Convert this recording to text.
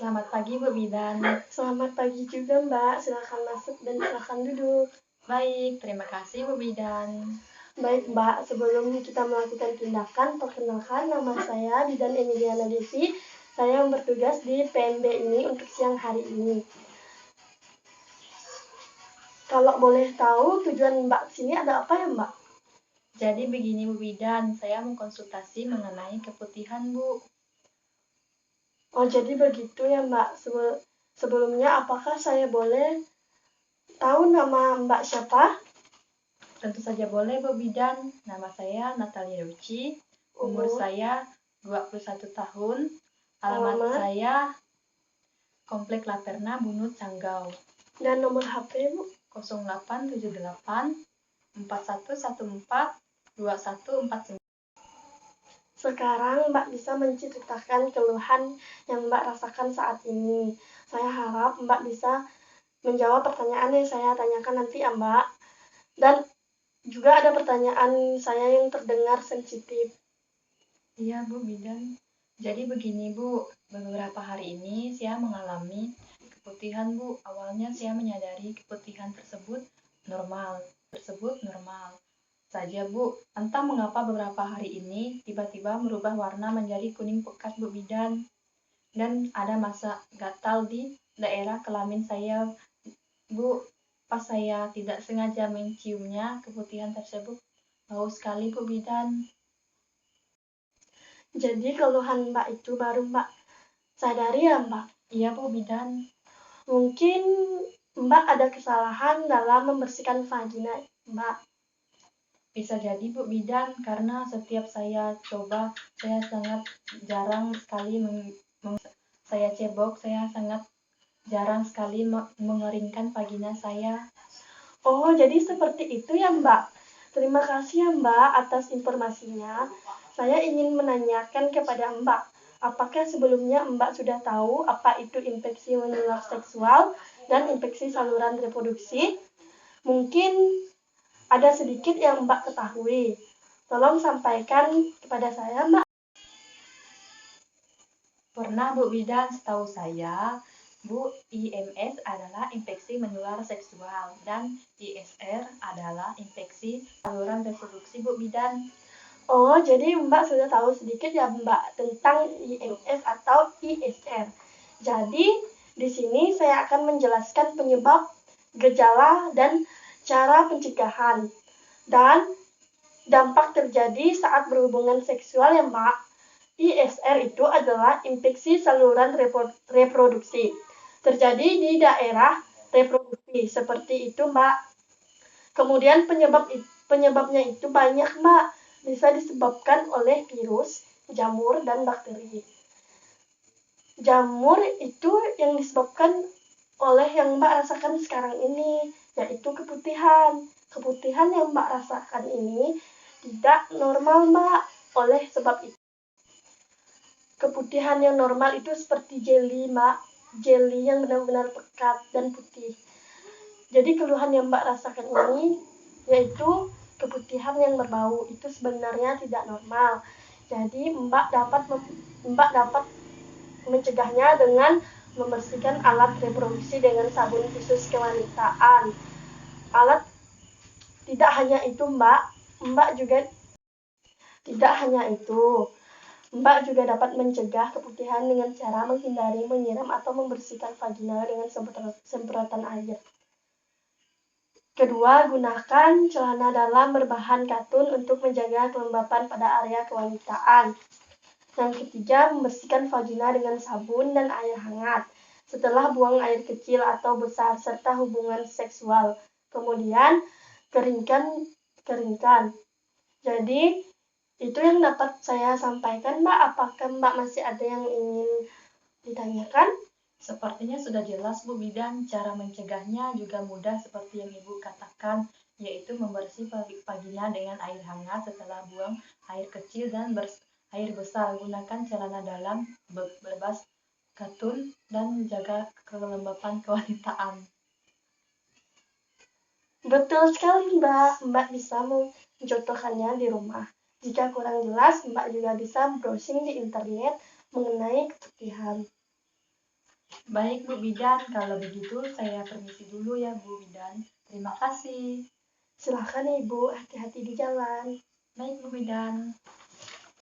Selamat pagi Bu Bidan. Selamat pagi juga Mbak, silakan masuk dan silakan duduk. Baik, terima kasih Bu Bidan. Baik Mbak, sebelum kita melakukan tindakan, perkenalkan nama saya Bidan Emiliana Devi. Saya yang bertugas di PMB ini untuk siang hari ini. Kalau boleh tahu tujuan Mbak sini ada apa ya Mbak? Jadi begini Bu Bidan, saya mau konsultasi mengenai keputihan Bu. Oh jadi begitu ya Mbak. Sebelumnya apakah saya boleh tahu nama Mbak siapa? Tentu saja boleh Bu Bidan. Nama saya Natalia Ruci, umur saya 21 tahun, alamat saya Komplek Laperna, Bunut, Sanggau. Dan nomor HP Bu? 0878 4114 2149. Sekarang Mbak bisa menceritakan keluhan yang Mbak rasakan saat ini. Saya harap Mbak bisa menjawab pertanyaan yang saya tanyakan nanti ya Mbak. Dan juga ada pertanyaan saya yang terdengar sensitif. Iya Bu Bidan. Jadi begini Bu, beberapa hari ini saya mengalami keputihan Bu. Awalnya saya menyadari keputihan tersebut normal saja Bu. Entah mengapa beberapa hari ini tiba-tiba merubah warna menjadi kuning pekat Bu Bidan. Dan ada masa gatal di daerah kelamin saya Bu. Pas saya tidak sengaja menciumnya, keputihan tersebut bau sekali Bu Bidan. Jadi keluhan Mbak itu baru Mbak sadari ya Mbak? Iya Bu Bidan. Mungkin Mbak ada kesalahan dalam membersihkan vagina Mbak. Bisa jadi Bu Bidan, karena setiap saya coba, saya sangat jarang sekali saya cebok, saya sangat jarang sekali mengeringkan vagina saya. Oh, jadi seperti itu ya Mbak. Terima kasih ya Mbak atas informasinya. Saya ingin menanyakan kepada Mbak, apakah sebelumnya Mbak sudah tahu apa itu infeksi menular seksual dan infeksi saluran reproduksi? Mungkin ada sedikit yang Mbak ketahui. Tolong sampaikan kepada saya, Mbak. Pernah Bu Bidan, setahu saya, Bu, IMS adalah infeksi menular seksual dan ISR adalah infeksi saluran reproduksi Bu Bidan. Oh, jadi Mbak sudah tahu sedikit ya Mbak tentang IMS atau ISR. Jadi, di sini saya akan menjelaskan penyebab, gejala, dan cara pencegahan. Dan dampak terjadi saat berhubungan seksual ya Mbak. ISR itu adalah infeksi saluran reproduksi. Terjadi di daerah reproduksi, seperti itu Mbak. Kemudian penyebabnya itu banyak Mbak. Bisa disebabkan oleh virus, jamur, dan bakteri. Jamur itu yang disebabkan oleh yang Mbak rasakan sekarang ini, yaitu keputihan. Keputihan yang Mbak rasakan ini tidak normal Mbak. Oleh sebab itu, keputihan yang normal itu seperti jelly Mbak. Jelly yang benar-benar pekat dan putih. Jadi keluhan yang Mbak rasakan ini yaitu keputihan yang berbau, itu sebenarnya tidak normal. Jadi Mbak dapat mencegahnya dengan membersihkan alat reproduksi dengan sabun khusus kewanitaan. Alat tidak hanya itu Mbak juga tidak hanya itu. Mbak juga dapat mencegah keputihan dengan cara menghindari menyiram atau membersihkan vagina dengan semprotan air. Kedua, gunakan celana dalam berbahan katun untuk menjaga kelembapan pada area kewanitaan. Yang ketiga, membersihkan vagina dengan sabun dan air hangat setelah buang air kecil atau besar serta hubungan seksual. Kemudian, keringkan. Jadi, itu yang dapat saya sampaikan, Mbak. Apakah Mbak masih ada yang ingin ditanyakan? Sepertinya sudah jelas Bu Bidan, cara mencegahnya juga mudah seperti yang Ibu katakan, yaitu membersih vagina dengan air hangat setelah buang air kecil dan air besar. Gunakan celana dalam bebas katun dan menjaga kelembapan kewanitaan. Betul sekali Mbak. Mbak bisa mencontohkannya di rumah. Jika kurang jelas, Mbak juga bisa browsing di internet mengenai keputihan. Baik Bu Bidan, kalau begitu saya permisi dulu ya Bu Bidan. Terima kasih. Silahkan Ibu, hati-hati di jalan. Baik Bu Bidan.